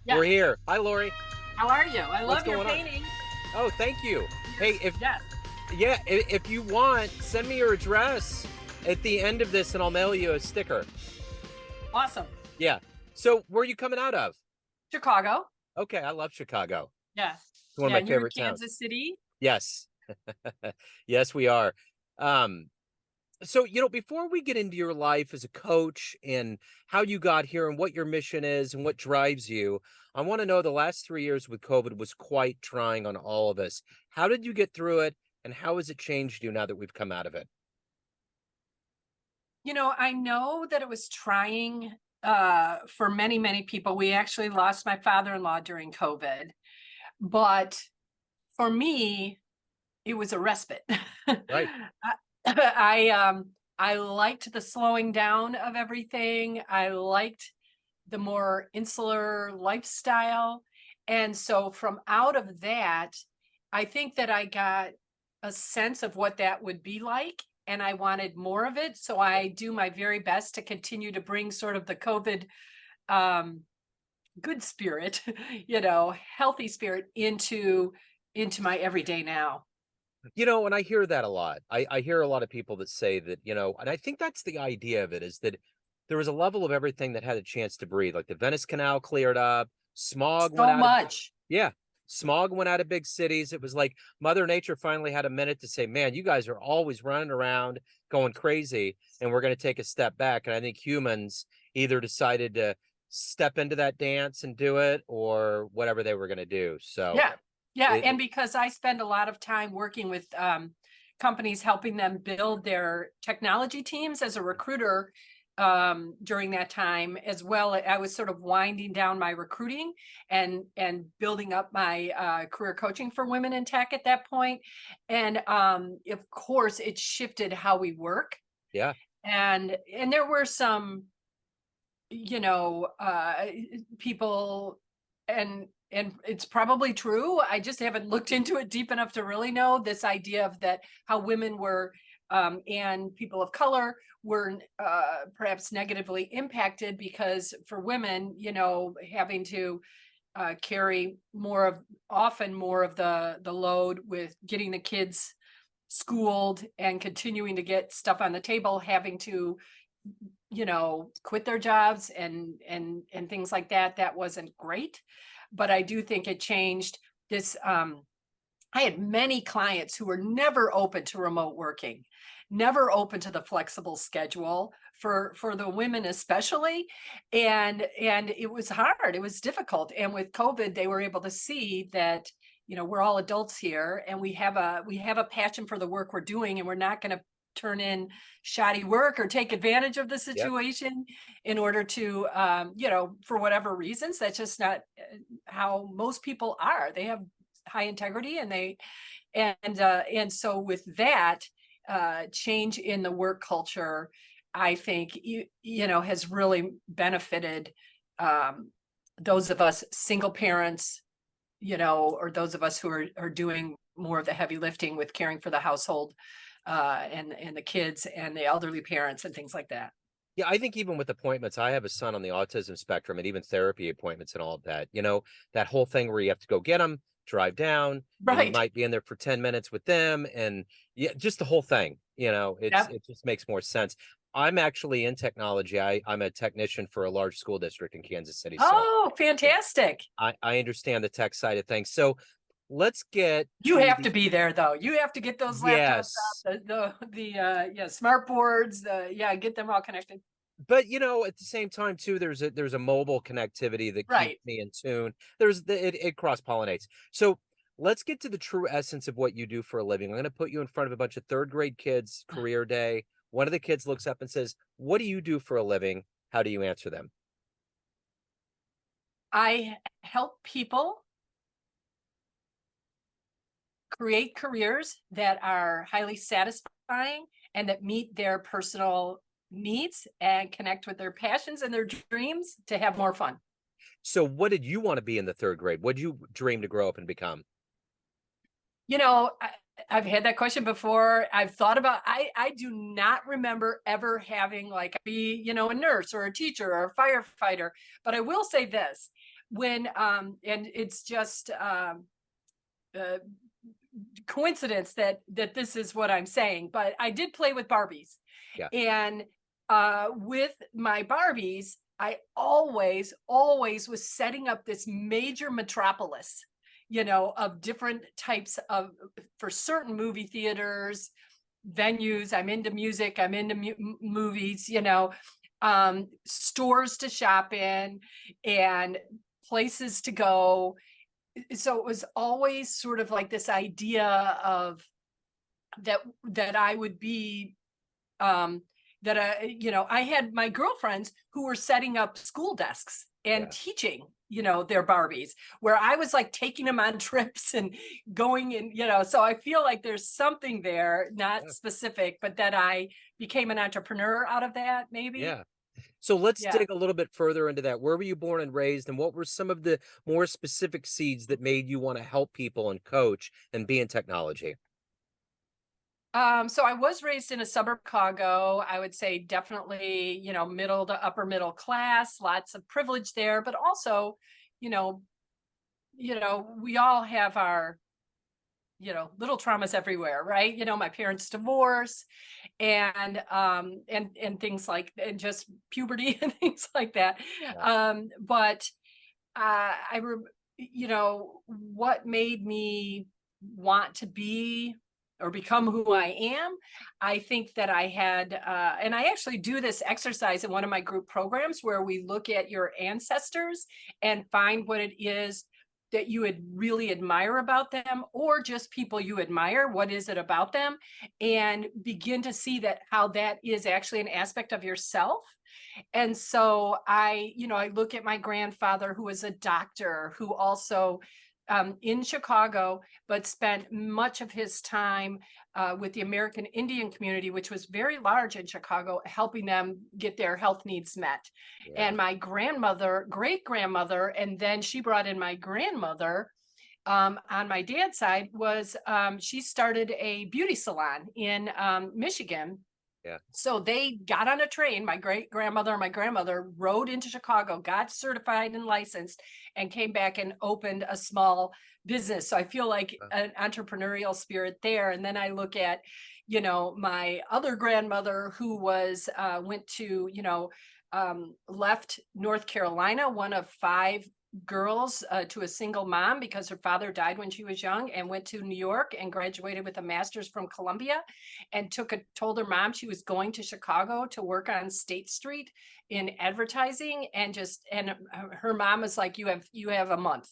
We're Yes. here. Hi, Lori. How are you? I What's love your going on? painting. Oh, thank you. Hey, if Yes. yeah, if you want, send me your address at the end of this, and I'll mail you a sticker. Awesome. Yeah. So, where are you coming out of? Chicago. Okay, I love Chicago. Yeah. It's one of Yeah. my And you're in favorite towns. Kansas City. Yes. Yes, we are. Um, so, before we get into your life as a coach and how you got here and what your mission is and what drives you, I want to know the last 3 years with COVID was quite trying on all of us. How did you get through it and how has it changed you now that we've come out of it? I know that it was trying for many, many people. We actually lost my father-in-law during COVID, but for me, it was a respite. Right. I liked the slowing down of everything. I liked the more insular lifestyle. And so from out of that, I think that I got a sense of what that would be like. And I wanted more of it. So I do my very best to continue to bring sort of the COVID um, good spirit, healthy spirit into my everyday now. And I hear that a lot. I hear a lot of people that say that, and I think that's the idea of it is that there was a level of everything that had a chance to breathe. Like the Venice Canal cleared up, smog went So out of, much. yeah, smog went out of big cities. It was like Mother Nature finally had a minute to say, man, you guys are always running around going crazy, and we're going to take a step back. And I think humans either decided to step into that dance and do it or whatever they were going to do. So Yeah. Yeah. it, And because I spend a lot of time working with companies, helping them build their technology teams as a recruiter during that time as well. I was sort of winding down my recruiting and building up my career coaching for women in tech at that point. And of course, it shifted how we work. yeah. And there were some people, and it's probably true. I just haven't looked into it deep enough to really know this idea of that, how women were and people of color were perhaps negatively impacted because for women, having to carry often more of the load with getting the kids schooled and continuing to get stuff on the table, having to quit their jobs and things like that. That wasn't great, but I do think it changed this. I had many clients who were never open to remote working, never open to the flexible schedule for the women especially, and it was hard, it was difficult. And with COVID they were able to see that we're all adults here and we have a passion for the work we're doing, and we're not going to turn in shoddy work or take advantage of the Yep. situation in order to for whatever reasons. That's just not how most people are. They have high integrity, and so with that change in the work culture, I think has really benefited um, those of us single parents, or those of us who are doing more of the heavy lifting with caring for the household and the kids and the elderly parents and things like that. Yeah, I think even with appointments, I have a son on the autism spectrum and even therapy appointments and all of that. That whole thing where you have to go get them, drive down, and you Right. might be in there for 10 minutes with them. And yeah, just the whole thing, Yep. it just makes more sense. I'm actually in technology. I'm a technician for a large school district in Kansas City. So Oh, yeah, fantastic. I understand the tech side of things. So let's get You to have to the be there though. You have to get those laptops yes. out, the smart boards, get them all connected. But at the same time too, there's a mobile connectivity that keeps Right. me in tune. It cross pollinates. So let's get to the true essence of what you do for a living. I'm going to put you in front of a bunch of third grade kids, career day. One of the kids looks up and says, "What do you do for a living?" How do you answer them? I help people create careers that are highly satisfying and that meet their personal needs and connect with their passions and their dreams to have more fun. So what did you want to be in the third grade? What did you dream to grow up and become? I've had that question before. I've thought about, I do not remember ever having like be, a nurse or a teacher or a firefighter, but I will say this. when and it's just uh, coincidence that this is what I'm saying, but I did play with Barbies. Yeah. And with my Barbies, I always was setting up this major metropolis, of different types of, for certain movie theaters, venues. I'm into music, I'm into movies, stores to shop in and places to go. So it was always sort of like this idea of that I would be um that I had my girlfriends who were setting up school desks and Yeah. teaching, their Barbies, where I was like taking them on trips and going and, so I feel like there's something there, not Yeah. specific, but that I became an entrepreneur out of that, maybe. Yeah. So let's Yeah. dig a little bit further into that. Where were you born and raised, and what were some of the more specific seeds that made you want to help people and coach and be in technology? So I was raised in a suburb of Chicago. I would say definitely, middle to upper middle class, lots of privilege there, but also, you know, we all have our, little traumas everywhere, right? My parents' divorce and things like, and just puberty and things like that. Yeah. But what made me want to be or become who I am. I think that I had, and I actually do this exercise in one of my group programs where we look at your ancestors and find what it is that you would really admire about them, or just people you admire. What is it about them? And begin to see that how that is actually an aspect of yourself. And so I look at my grandfather, who was a doctor, who also in Chicago, but spent much of his time with the American Indian community, which was very large in Chicago, helping them get their health needs met. Yeah. And my grandmother, great grandmother, and then she brought in my grandmother on my dad's side, was she started a beauty salon in Michigan. Yeah. So they got on a train. My great grandmother and my grandmother rode into Chicago, got certified and licensed, and came back and opened a small business. So I feel like an entrepreneurial spirit there. And then I look at, my other grandmother, who was went to, left North Carolina, one of five girls, to a single mom because her father died when she was young, and went to New York and graduated with a master's from Columbia, and told her mom she was going to Chicago to work on State Street in advertising, and her mom was like, you have a month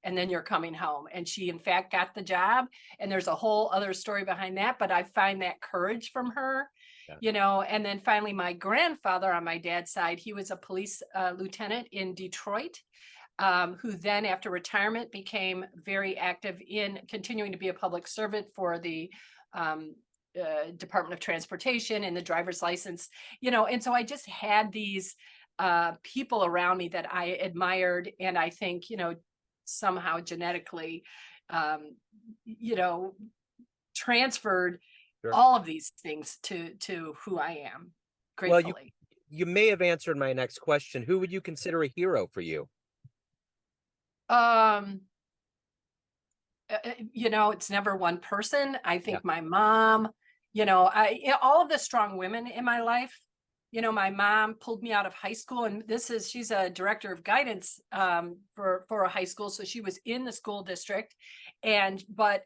and then you're coming home. And she in fact got the job, and there's a whole other story behind that, but I find that courage from her. Yeah. And then finally my grandfather on my dad's side, he was a police lieutenant in Detroit, who then after retirement became very active in continuing to be a public servant for the Department of Transportation and the driver's license, and so I just had these people around me that I admired, and I think, somehow genetically, um, you know, transferred Sure. all of these things to who I am, Well, you gratefully. you may have answered my next question. Who would you consider a hero for you? Um, it's never one person. I Yeah. think my mom, all of the strong women in my life, my mom pulled me out of high school, and she's a director of guidance for a high school. So she was in the school district. But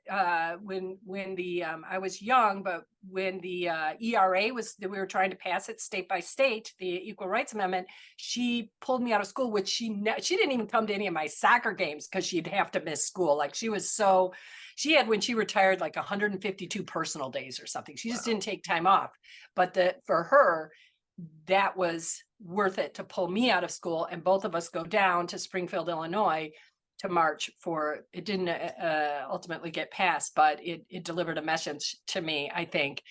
when the I was young, but when the ERA was that we were trying to pass it state by state, the Equal Rights Amendment, she pulled me out of school, which she didn't even come to any of my soccer games because she'd have to miss school. Like she had, when she retired, like 152 personal days or something. She just Wow. didn't take time off. But for her, that was worth it to pull me out of school and both of us go down to Springfield, Illinois to march for it. Didn't ultimately get passed, but it delivered a message to me, I think.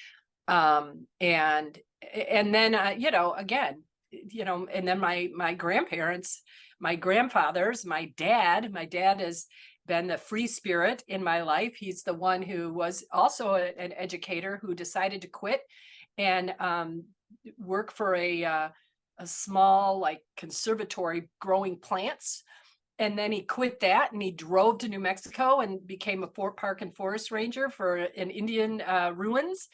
And then again, and then my grandparents, my grandfathers, my dad has been the free spirit in my life. He's the one who was also an educator who decided to quit and work for a small like conservatory growing plants, and then he quit that and he drove to New Mexico and became a park and forest ranger for an Indian ruins.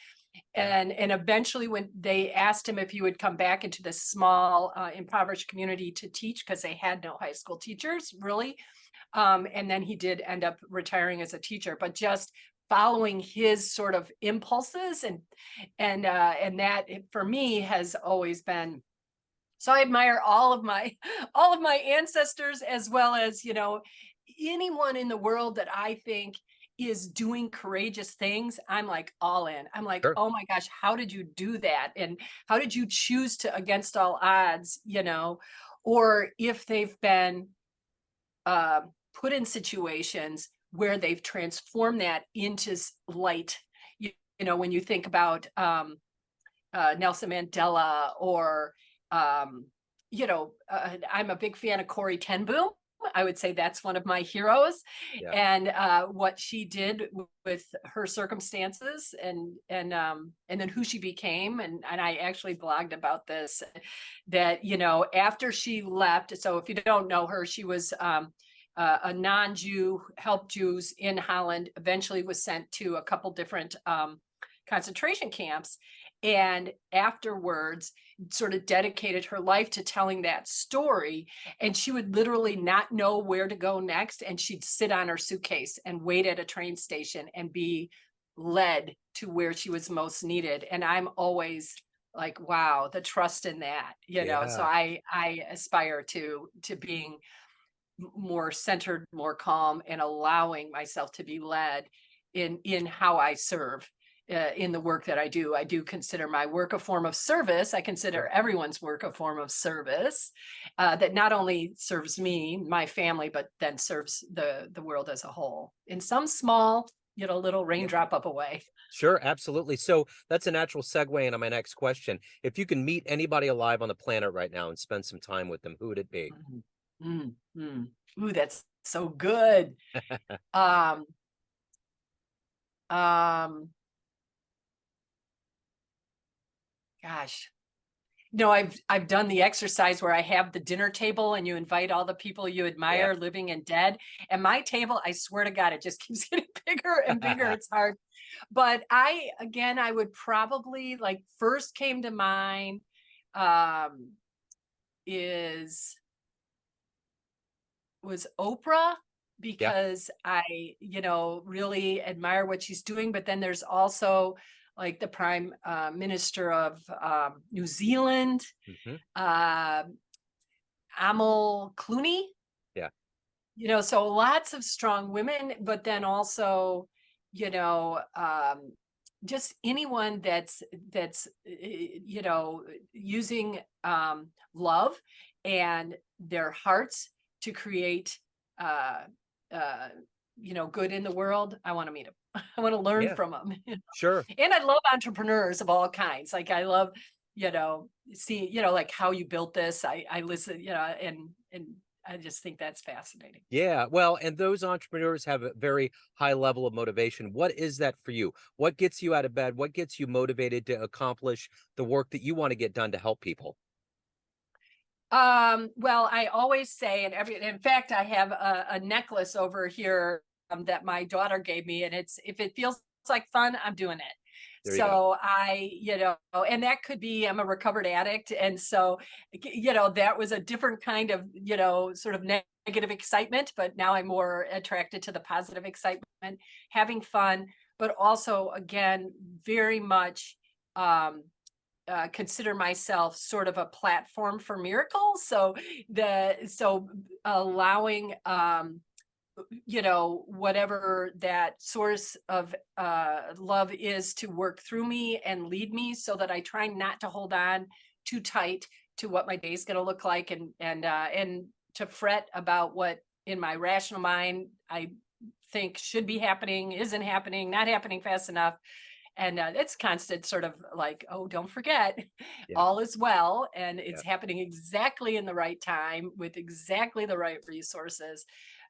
Yeah. And eventually, when they asked him if he would come back into this small impoverished community to teach, because they had no high school teachers really, and then he did end up retiring as a teacher, but just following his sort of impulses, and that for me has always been. So I admire all of my all of my ancestors, as well as, anyone in the world that I think is doing courageous things. I'm like all in. I'm like, Sure. oh my gosh, how did you do that? And how did you choose to, against all odds, or if they've been uh, put in situations where they've transformed that into light. When you think about Nelson Mandela, or I'm a big fan of Corrie Ten Boom. I would say that's one of my heroes, Yeah. and what she did with her circumstances, and then who she became, and I actually blogged about this. That after she left, so if you don't know her, she was a non-Jew, helped Jews in Holland. Eventually, was sent to a couple different concentration camps, and afterwards sort of dedicated her life to telling that story. And she would literally not know where to go next, and she'd sit on her suitcase and wait at a train station and be led to where she was most needed. And I'm always like, wow, the trust in that, so Yeah. I aspire to being more centered, more calm, and allowing myself to be led in how I serve in the work that I do. I do consider my work a form of service. I consider Sure. everyone's work a form of service that not only serves me, my family, but then serves the world as a whole in some small, little Yeah. raindrop up away. Sure, absolutely. So that's a natural segue into my next question. If you can meet anybody alive on the planet right now and spend some time with them, who would it be? Mm, Ooh, that's so good. Um, um, Gosh, I've done the exercise where I have the dinner table and you invite all the people you Yeah. admire, living and dead. And my table, I swear to God, it just keeps getting bigger and bigger. It's hard. But I would probably, like, first came to mind um is was Oprah, Yeah. because I, really admire what she's doing. But then there's also like the Prime Minister of New Zealand, Hmm. uh, Amal Clooney, Yeah. so lots of strong women, but then also, you know, um, just anyone that's using love and their hearts to create uh, uh, good in the world. I want to meet them. I want to learn Yeah. from them. Sure. And I love entrepreneurs of all kinds. Like, I love, see, like how you built this. I listen, and I just think that's fascinating. Yeah. Well, and those entrepreneurs have a very high level of motivation. What is that for you? What gets you out of bed? What gets you motivated to accomplish the work that you want to get done to help people? Well, I always say, in fact, I have a necklace over here that my daughter gave me, and it's, if it feels like fun, I'm doing it. There you go. So and that could be, I'm a recovered addict. And so, that was a different kind of, sort of negative excitement, but now I'm more attracted to the positive excitement, having fun, but also, again, very much, um, consider myself sort of a platform for miracles. So allowing whatever that source of love is to work through me and lead me, so that I try not to hold on too tight to what my day is going to look like, and to fret about what in my rational mind I think should be happening, isn't happening, not happening fast enough. And it's constant sort of like, oh, don't forget, Yeah. all is well, and Yeah. it's happening exactly in the right time with exactly the right resources.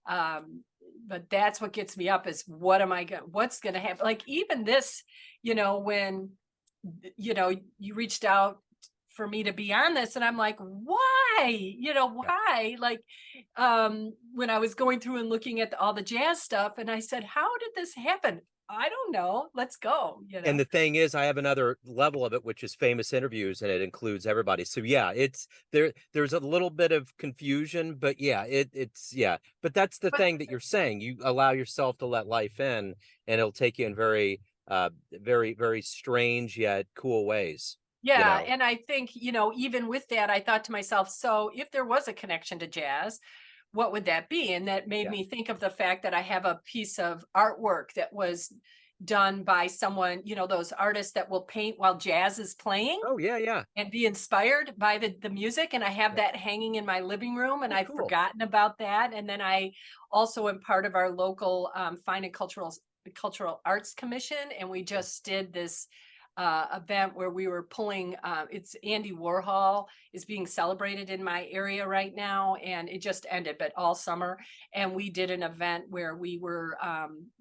But that's what gets me up, is what's going to happen. Like, even this, when you reached out for me to be on this. And I'm like, why? Yeah. Why? Like, when I was going through and looking at all the jazz stuff, and I said, how did this happen? I don't know. Let's go. And the thing is, I have another level of it, which is famous interviews, and it includes everybody. So yeah, it's there's a little bit of confusion, but yeah, it's yeah. But that's the But thing that you're saying. You allow yourself to let life in, and it'll take you in very strange yet cool ways, you yeah, know. and I think, even with that, I thought to myself, so if there was a connection to jazz, what would that be? And that made Yeah. me think of the fact that I have a piece of artwork that was done by someone, those artists that will paint while jazz is playing Oh yeah, yeah. and be inspired by the music. And I have Yeah. that hanging in my living room, and Oh, I've cool. forgotten about that. And then I also am part of our local fine and cultural arts commission, and we Yeah. just did this event where we were pulling. It's Andy Warhol is being celebrated in my area right now, and it just ended, but all summer. And we did an event where we were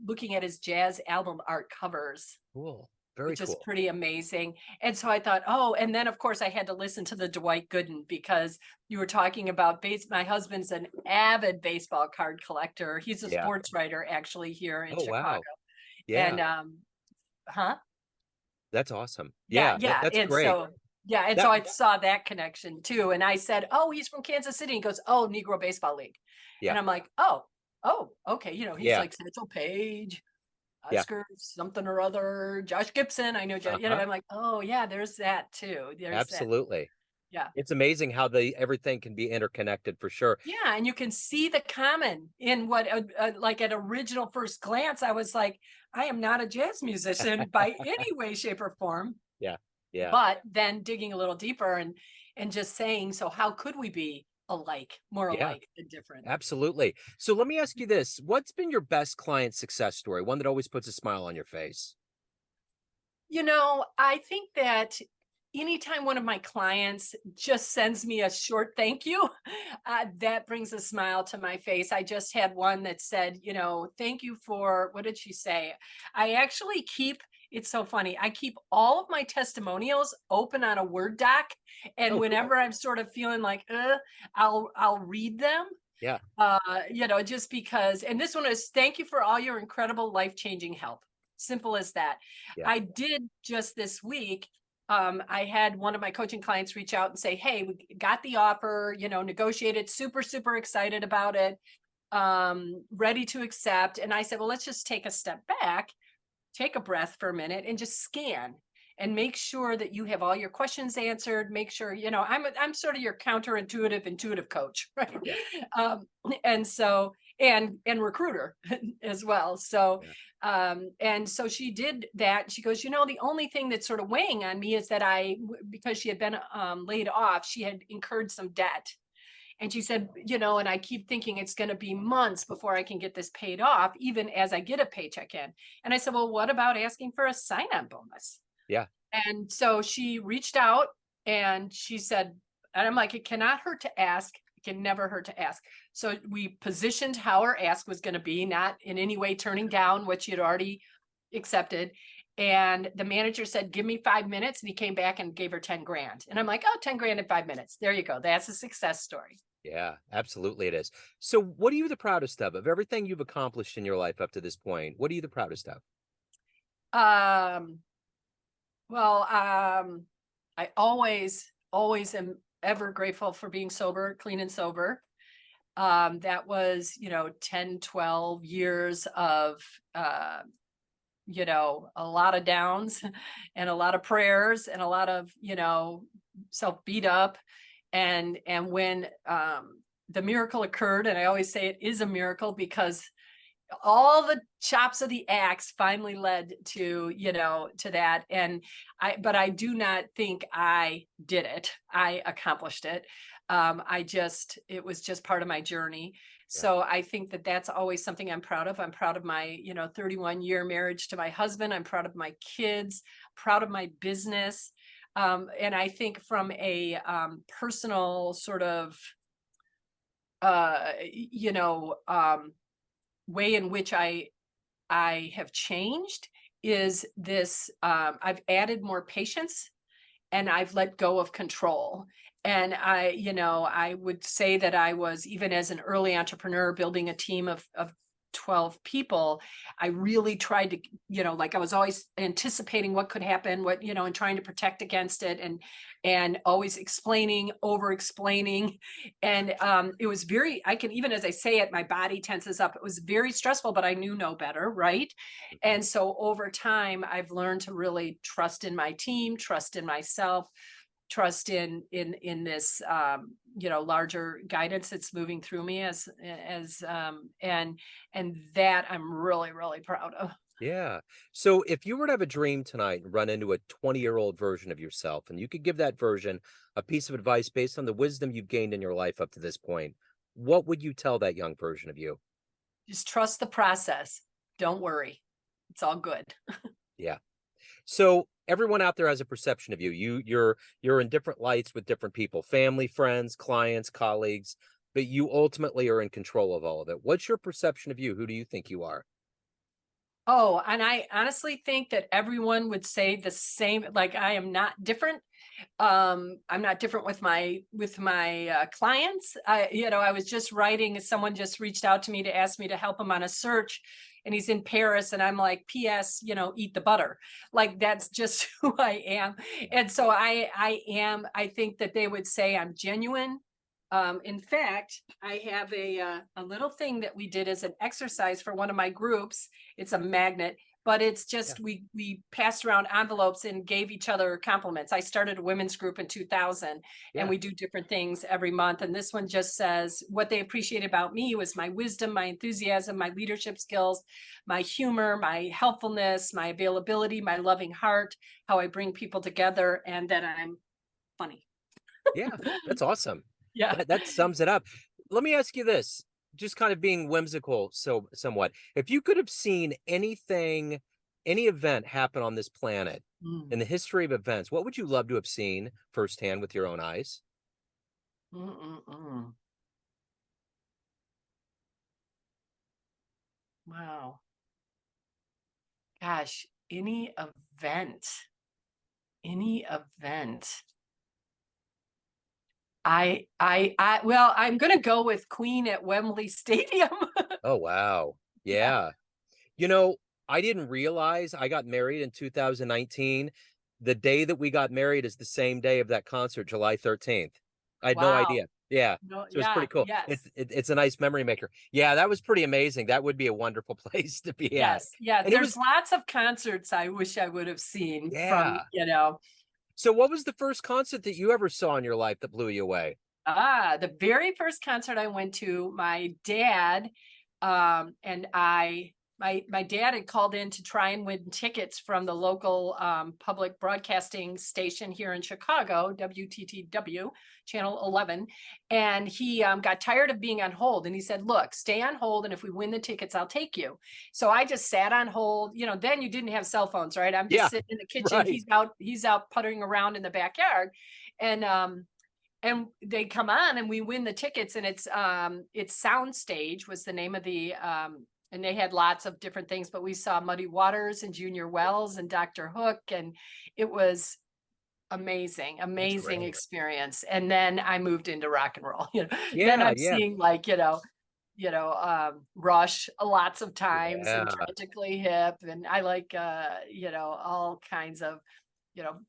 looking at his jazz album art covers, Cool. Very which is cool. pretty amazing. And so I thought, oh, and then of course I had to listen to the Dwight Gooden, because you were talking about base. My husband's an avid baseball card collector. He's a Yeah. sports writer actually here in Oh Chicago. wow. And Yeah. huh? That's awesome. Yeah, Yeah, yeah. that's And great. so yeah, and so That I saw that connection too. And I said, oh, he's from Kansas City. He goes, oh, Negro Baseball League. yeah, And I'm like, oh, okay. He's yeah, like Satchel Paige, yeah. Oscar something or other, Josh Gibson. I know, Uh-huh. I'm like, oh yeah, there's that too. There's that. Absolutely. Yeah. It's amazing how everything can be interconnected for sure. Yeah. And you can see the common in what, like at original first glance, I was like, I am not a jazz musician by any way, shape, or form. Yeah. Yeah. But then digging a little deeper and just saying, so how could we be alike, more Yeah. alike than different? Absolutely. So let me ask you this. What's been your best client success story? One that always puts a smile on your face? I think that anytime one of my clients just sends me a short thank you, that brings a smile to my face. I just had one that said, thank you for, what did she say? I actually keep, it's so funny. I keep all of my testimonials open on a Word doc. And Oh, cool. whenever I'm sort of feeling like, I'll read them. Yeah. Just because, and this one is thank you for all your incredible life-changing help. Simple as that. Yeah. I did just this week. I had one of my coaching clients reach out and say, hey, we got the offer, negotiated, super, super excited about it, ready to accept. And I said, well, let's just take a step back, take a breath for a minute, and just scan and make sure that you have all your questions answered. Make sure, I'm sort of your counterintuitive intuitive coach, right? Yeah. um, and so and recruiter as well. So Yeah. and so she did that. She goes, the only thing that's sort of weighing on me is that because she had been laid off, she had incurred some debt. And she said, and I keep thinking it's going to be months before I can get this paid off, even as I get a paycheck in. And I said, well, what about asking for a sign on bonus? Yeah. And so she reached out and she said, and I'm like, it cannot hurt to ask. It can never hurt to ask. So we positioned how her ask was going to be, not in any way turning down what she had already accepted. And the manager said, give me 5 minutes. And he came back and gave her 10 grand. And I'm like, oh, 10 grand in 5 minutes. There you go. That's a success story. Yeah. Absolutely it is. So what are you the proudest of everything you've accomplished in your life up to this point? What are you the proudest of? Um, well, I always am ever grateful for being sober, clean and sober. That was, 10, 12 years of, a lot of downs and a lot of prayers and a lot of, self beat up. And when, the miracle occurred, and I always say it is a miracle because all the chops of the axe finally led to to that. And I do not think I did it. I accomplished it. It was just part of my journey. Yeah. So I think that that's always something I'm proud of. I'm proud of my 31-year marriage to my husband. I'm proud of my kids, proud of my business. And I think from a personal sort of uh you know way in which I have changed is this. I've added more patience and I've let go of control. And I would say that I was, even as an early entrepreneur, building a team of 12 people. I really tried to, like I was always anticipating what could happen, and trying to protect against it, and always explaining, over explaining. And it was very, I can, even as I say it, my body tenses up. It was very stressful, but I knew no better, right? Mhm. And so over time, I've learned to really trust in my team, trust in myself, trust in this larger guidance that's moving through me, and that I'm really, really proud of. Yeah. So if you were to have a dream tonight and run into a 20-year-old version of yourself, and you could give that version a piece of advice based on the wisdom you've gained in your life up to this point, what would you tell that young version of you? Just trust the process. Don't worry. It's all good. Yeah. So everyone out there has a perception of you. You're in different lights with different people, family, friends, clients, colleagues, but you ultimately are in control of all of it. What's your perception of you? Who do you think you are? Oh, and I honestly think that everyone would say the same. Like, I am not different. I'm not different with my clients. I was just writing, someone just reached out to me to ask me to help him on a search, and he's in Paris, and I'm like, PS, eat the butter. Like, that's just who I am. And so I think that they would say I'm genuine. In fact, I have a little thing that we did as an exercise for one of my groups. It's a magnet, but it's Yeah. just, we passed around envelopes and gave each other compliments. I started a women's group in 2000, and Yeah. we do different things every month. And this one just says what they appreciate about me was my wisdom, my enthusiasm, my leadership skills, my humor, my helpfulness, my availability, my loving heart, how I bring people together, and that I'm funny. Yeah. That's awesome. Yeah. That sums it up. Let me ask you this, just kind of being whimsical, so somewhat. If you could have seen anything, any event happen on this planet Mm. in the history of events, what would you love to have seen firsthand with your own eyes? Mm-mm-mm. Wow. Gosh, any event. Well, I'm gonna go with Queen at Wembley Stadium. Oh, wow. Yeah. Yeah. You know, I didn't realize I got married in 2019. The day that we got married is the same day of that concert, July 13th. I had no Wow. idea. Yeah. No, So it's pretty yeah, cool. yes. It's a nice memory maker. Yeah, that was pretty amazing. That would be a wonderful place to be at. Yes, yeah, And it there's was lots of concerts I wish I would have seen from, yeah. you know. So what was the first concert that you ever saw in your life that blew you away? The very first concert I went to, my dad, and my dad had called in to try and win tickets from the local public broadcasting station here in Chicago, WTTW, Channel 11, and he got tired of being on hold, and he said, "Look, stay on hold, and if we win the tickets, I'll take you." So I just sat on hold. Then you didn't have cell phones, right? I'm just Yeah, sitting in the kitchen. right. He's out puttering around in the backyard, and they come on and we win the tickets, and it's Soundstage was the name of the and they had lots of different things, but we saw Muddy Waters and Junior Wells and Dr. Hook, and it was That's amazing great. experience. And then I moved into rock and roll. Then Yeah, I'm yeah. seeing, like, Rush lots of times, and Yeah. Tragically Hip, and I like all kinds of, you know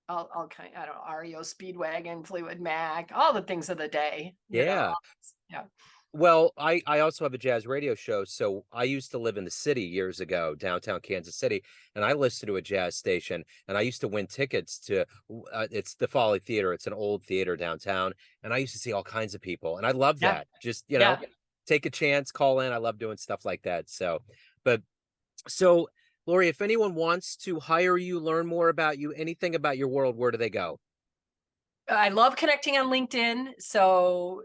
all kind, I don't know, REO Speedwagon, Fleetwood Mac, all the things of the day, Yeah. yeah. Well, I also have a jazz radio show, so I used to live in the city years ago, downtown Kansas City, and I listened to a jazz station, and I used to win tickets to it's the Folly Theater. It's an old theater downtown, and I used to see all kinds of people, and I love Yeah, that. Just, yeah. take a chance, call in. I love doing stuff like that. So, but so Lori, if anyone wants to hire you, learn more about you, anything about your world, where do they go? I love connecting on LinkedIn. So,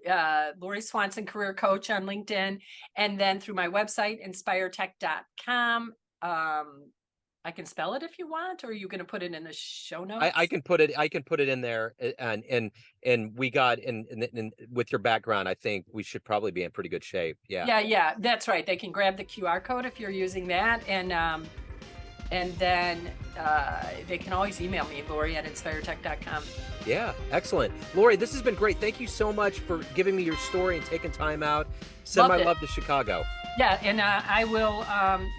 Laurie Swanson, career coach on LinkedIn. And then through my website, inspiretech.com. I can spell it if you want, or are you going to put it in the show I notes? can put it in there, and we got in with your background, I think we should probably be in pretty good shape. Yeah. Yeah, yeah, that's right. They can grab the QR code if you're using that. And And then they can always email me, Laurie at inspiretech.com. Yeah, excellent. Laurie, this has been great. Thank you so much for giving me your story and taking time out. Send my Loved it. love to Chicago. Yeah, and I will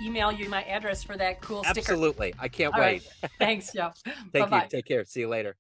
email you my address for that cool sticker. Absolutely. I can't All right. wait. Thanks, Jeff. Thank you. Bye-bye. Take care. See you later.